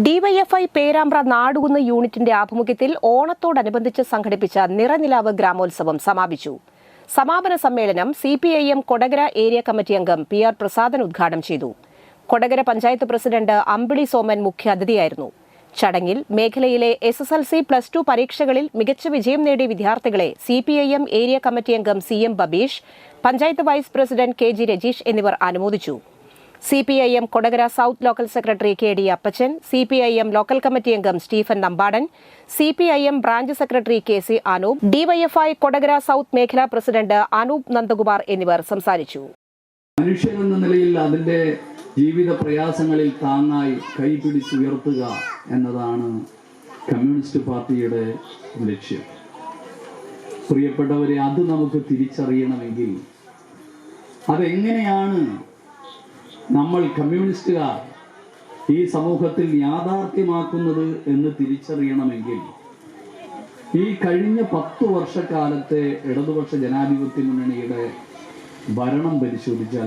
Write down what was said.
DYFI Perambra Nadukunnu യൂണിറ്റിന്റെ ആഭിമുഖ്യത്തിൽ ഓണത്തോടനുബന്ധിച്ച് സംഘടിപ്പിച്ച നിറനിലാവ് ഗ്രാമോത്സവം സമാപിച്ചു. സമാപന സമ്മേളനം സിപിഐഎം കൊടകര ഏരിയ കമ്മിറ്റി അംഗം PR പ്രസാദൻ ഉദ്ഘാടനം ചെയ്തു. കൊടകര പഞ്ചായത്ത് പ്രസിഡന്റ് അമ്പിളി സോമൻ മുഖ്യാതിഥിയായിരുന്നു. ചടങ്ങിൽ മേഖലയിലെ SSLC+2 പരീക്ഷകളിൽ മികച്ച വിജയം നേടിയ വിദ്യാർത്ഥികളെ സിപിഐഎം ഏരിയ കമ്മിറ്റി അംഗം CM Babeesh, panchayat vice president KG Rajeesh എന്നിവർ അനുമോദിച്ചു. CPIM Kodakara south local secretary KD Appachan, CPIM local committee അംഗം Stephen Nampadan, CPIM branch secretary KC Anoop, DYFI Kodakara south മേഖലാ പ്രസിഡന്റ് അനൂപ് നന്ദകുമാർ എന്നിവർ സംസാരിച്ചു. മനുഷ്യനെന്ന നിലയിൽ അതിന്റെ ജീവിത പ്രയാസങ്ങളിൽ താങ്ങായി കൈപിടിച്ചുയർത്തുക എന്നതാണ് കമ്മ്യൂണിസ്റ്റ് പാർട്ടിയുടെ ലക്ഷ്യം. പ്രിയപ്പെട്ടവരെ, അത് നമുക്ക് തിരിച്ചറിയണമെങ്കിൽ അതെങ്ങനെയാണ് നമ്മൾ കമ്മ്യൂണിസ്റ്റുകാർ ഈ സമൂഹത്തിൽ യാഥാർത്ഥ്യമാക്കുന്നത് എന്ന് തിരിച്ചറിയണമെങ്കിൽ ഈ കഴിഞ്ഞ 10 വർഷക്കാലത്തെ ഇടതുപക്ഷ ജനാധിപത്യ മുന്നണിയുടെ ഭരണം പരിശോധിച്ചാൽ